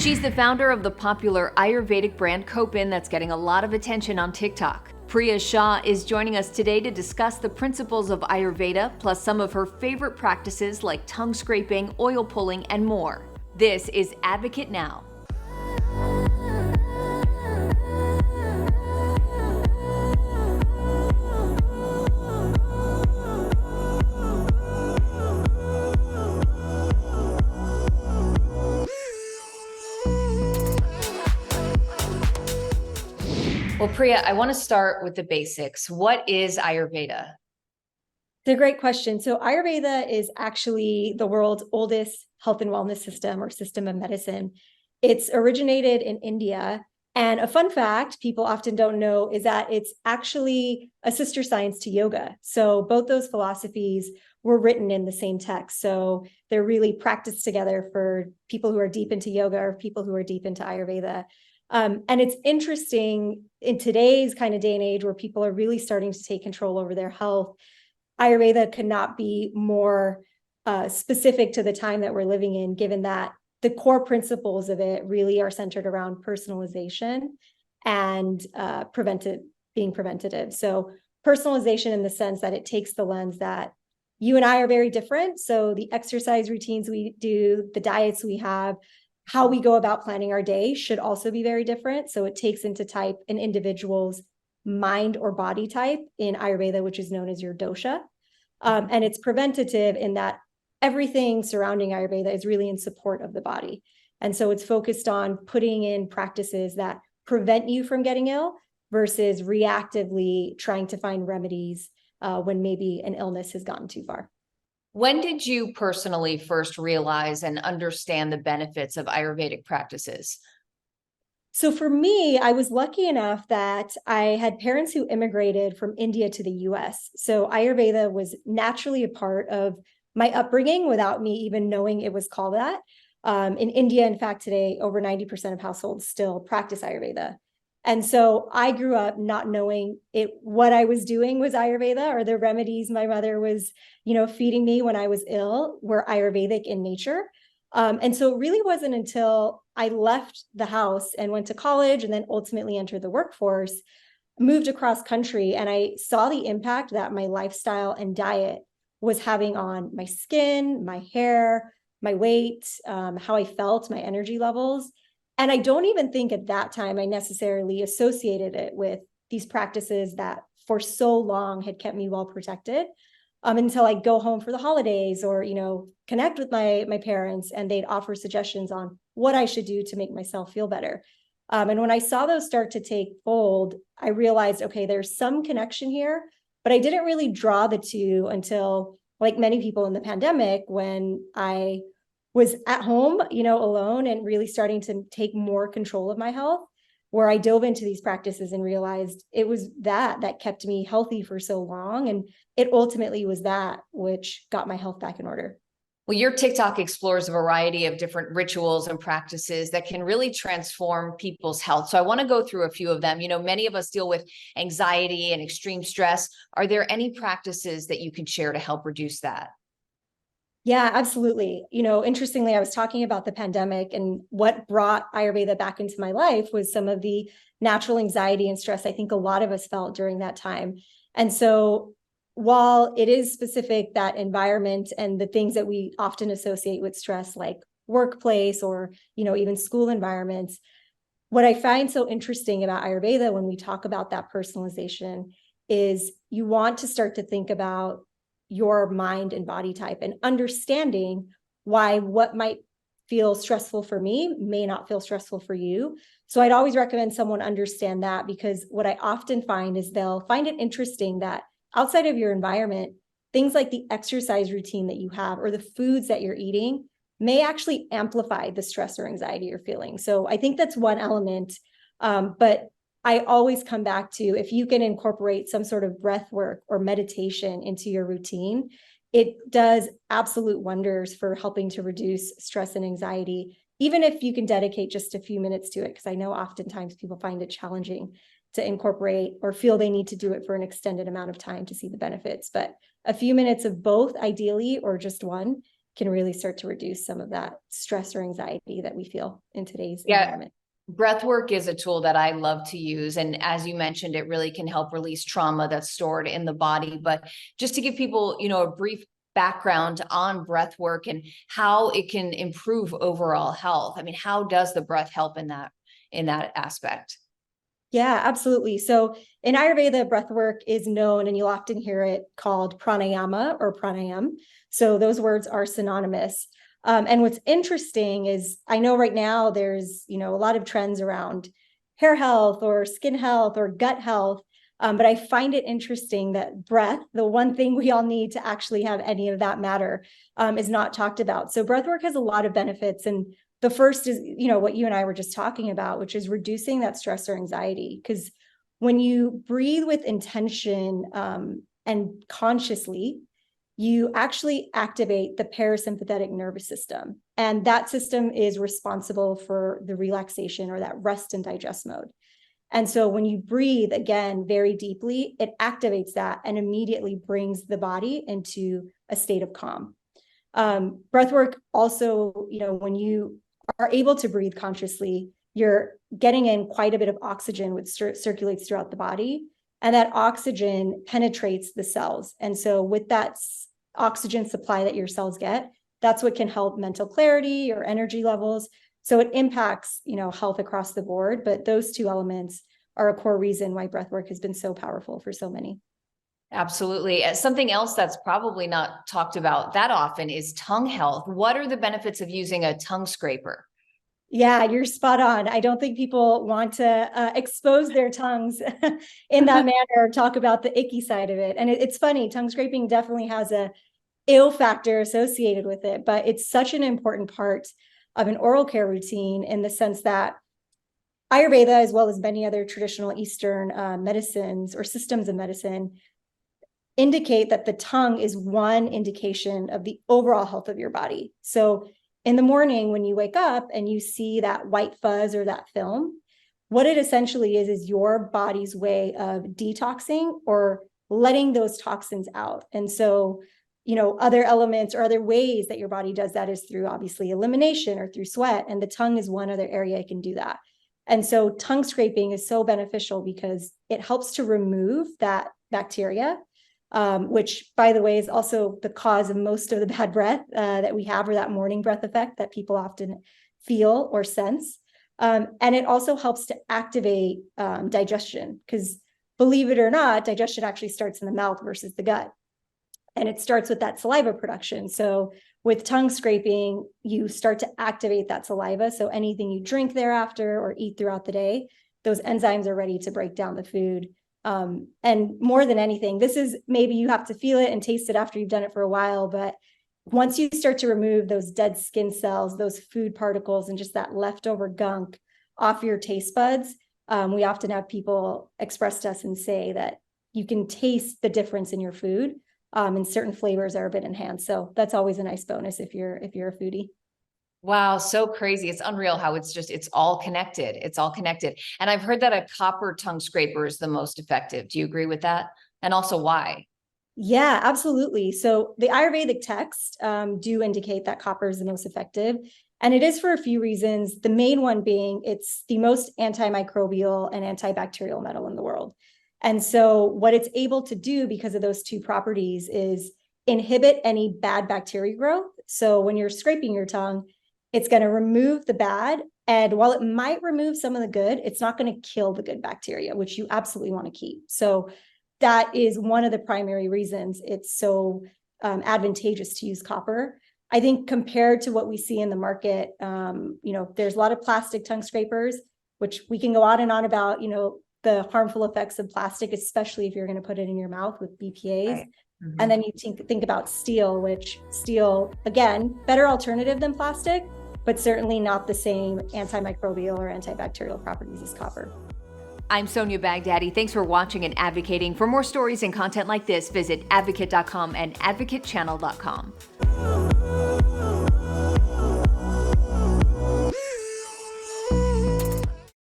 She's the founder of the popular Ayurvedic brand Koppen that's getting a lot of attention on TikTok. Priya Shah is joining us today to discuss the principles of Ayurveda, plus some of her favorite practices like tongue scraping, oil pulling, and more. This is Advocate Now. Well, Priya, I want to start with the basics. What is Ayurveda? It's a great question. So Ayurveda is actually the world's oldest health and wellness system or system of medicine. It's originated in India. And a fun fact people often don't know is that it's actually a sister science to yoga. So both those philosophies were written in the same text. So they're really practiced together for people who are deep into yoga or people who are deep into Ayurveda. And it's interesting in today's kind of day and age where people are really starting to take control over their health. Ayurveda could not be more specific to the time that we're living in, given that the core principles of it really are centered around personalization and being preventative. So personalization in the sense that it takes the lens that you and I are very different. So the exercise routines we do, the diets we have, how we go about planning our day should also be very different. So it takes into type an individual's mind or body type in Ayurveda, which is known as your dosha. And it's preventative in that everything surrounding Ayurveda is really in support of the body. And so it's focused on putting in practices that prevent you from getting ill versus reactively trying to find remedies when maybe an illness has gotten too far. When did you personally first realize and understand the benefits of Ayurvedic practices? So for me, I was lucky enough that I had parents who immigrated from India to the US. So Ayurveda was naturally a part of my upbringing without me even knowing it was called that. In India, in fact, today, over 90% of households still practice Ayurveda. And so I grew up not knowing what I was doing was Ayurveda, or the remedies my mother was, feeding me when I was ill were Ayurvedic in nature. And so it really wasn't until I left the house and went to college and then ultimately entered the workforce, moved across country, and I saw the impact that my lifestyle and diet was having on my skin, my hair, my weight, how I felt, my energy levels. And I don't even think at that time I necessarily associated it with these practices that for so long had kept me well protected. Until I go home for the holidays or, connect with my parents and they'd offer suggestions on what I should do to make myself feel better. And when I saw those start to take hold, I realized, okay, there's some connection here, but I didn't really draw the two until, like many people in the pandemic, when I was at home, alone and really starting to take more control of my health, where I dove into these practices and realized it was that kept me healthy for so long. And it ultimately was that which got my health back in order. Well, your TikTok explores a variety of different rituals and practices that can really transform people's health. So I want to go through a few of them. Many of us deal with anxiety and extreme stress. Are there any practices that you can share to help reduce that? Yeah, absolutely. Interestingly, I was talking about the pandemic, and what brought Ayurveda back into my life was some of the natural anxiety and stress I think a lot of us felt during that time. And so while it is specific, that environment and the things that we often associate with stress, like workplace or, even school environments, what I find so interesting about Ayurveda when we talk about that personalization is you want to start to think about your mind and body type and understanding why what might feel stressful for me may not feel stressful for you. So I'd always recommend someone understand that, because what I often find is they'll find it interesting that outside of your environment, things like the exercise routine that you have or the foods that you're eating may actually amplify the stress or anxiety you're feeling. So I think that's one element. But I always come back to, if you can incorporate some sort of breath work or meditation into your routine, it does absolute wonders for helping to reduce stress and anxiety, even if you can dedicate just a few minutes to it, because I know oftentimes people find it challenging to incorporate or feel they need to do it for an extended amount of time to see the benefits. But a few minutes of both, ideally, or just one, can really start to reduce some of that stress or anxiety that we feel in today's Yeah. environment. Breath work is a tool that I love to use. And as you mentioned, it really can help release trauma that's stored in the body. But just to give people, a brief background on breath work and how it can improve overall health. I mean, how does the breath help in that aspect? Yeah, absolutely. So in Ayurveda, breath work is known, and you'll often hear it called pranayama or pranayam. So those words are synonymous. And what's interesting is I know right now there's, a lot of trends around hair health or skin health or gut health. But I find it interesting that breath, the one thing we all need to actually have any of that matter, is not talked about. So breath work has a lot of benefits. And the first is, what you and I were just talking about, which is reducing that stress or anxiety. Because when you breathe with intention and consciously, you actually activate the parasympathetic nervous system. And that system is responsible for the relaxation or that rest and digest mode. And so when you breathe, again, very deeply, it activates that and immediately brings the body into a state of calm. Breath work also, when you are able to breathe consciously, you're getting in quite a bit of oxygen, which circulates throughout the body. And that oxygen penetrates the cells. And so with that oxygen supply that your cells get, that's what can help mental clarity or energy levels. So it impacts, health across the board. But those two elements are a core reason why breathwork has been so powerful for so many. Absolutely. Something else that's probably not talked about that often is tongue health. What are the benefits of using a tongue scraper? Yeah, you're spot on. I don't think people want to expose their tongues in that manner, talk about the icky side of it. And it's funny, tongue scraping definitely has a ill factor associated with it, but it's such an important part of an oral care routine in the sense that Ayurveda, as well as many other traditional Eastern medicines or systems of medicine, indicate that the tongue is one indication of the overall health of your body. So in the morning, when you wake up and you see that white fuzz or that film, what it essentially is your body's way of detoxing or letting those toxins out. And so, other elements or other ways that your body does that is through obviously elimination or through sweat. And the tongue is one other area it can do that. And so tongue scraping is so beneficial because it helps to remove that bacteria, which, by the way, is also the cause of most of the bad breath that we have, or that morning breath effect that people often feel or sense. And it also helps to activate digestion, because believe it or not, digestion actually starts in the mouth versus the gut. And it starts with that saliva production. So with tongue scraping, you start to activate that saliva. So anything you drink thereafter or eat throughout the day, those enzymes are ready to break down the food. And more than anything, this is maybe you have to feel it and taste it after you've done it for a while. But once you start to remove those dead skin cells, those food particles, and just that leftover gunk off your taste buds, we often have people express to us and say that you can taste the difference in your food. And certain flavors are a bit enhanced. So that's always a nice bonus if you're a foodie. Wow, so crazy. It's unreal how it's all connected. It's all connected. And I've heard that a copper tongue scraper is the most effective. Do you agree with that? And also why? Yeah, absolutely. So the Ayurvedic texts do indicate that copper is the most effective. And it is for a few reasons. The main one being it's the most antimicrobial and antibacterial metal in the world. And so what it's able to do because of those two properties is inhibit any bad bacteria growth. So when you're scraping your tongue, it's going to remove the bad. And while it might remove some of the good, it's not going to kill the good bacteria, which you absolutely want to keep. So that is one of the primary reasons it's so advantageous to use copper. I think compared to what we see in the market, there's a lot of plastic tongue scrapers, which we can go on and on about, the harmful effects of plastic, especially if you're going to put it in your mouth with BPAs. Right. Mm-hmm. And then you think about steel, which steel, again, better alternative than plastic, but certainly not the same antimicrobial or antibacterial properties as copper. I'm Sonia Baghdadi. Thanks for watching and advocating. For more stories and content like this, visit advocate.com and advocatechannel.com.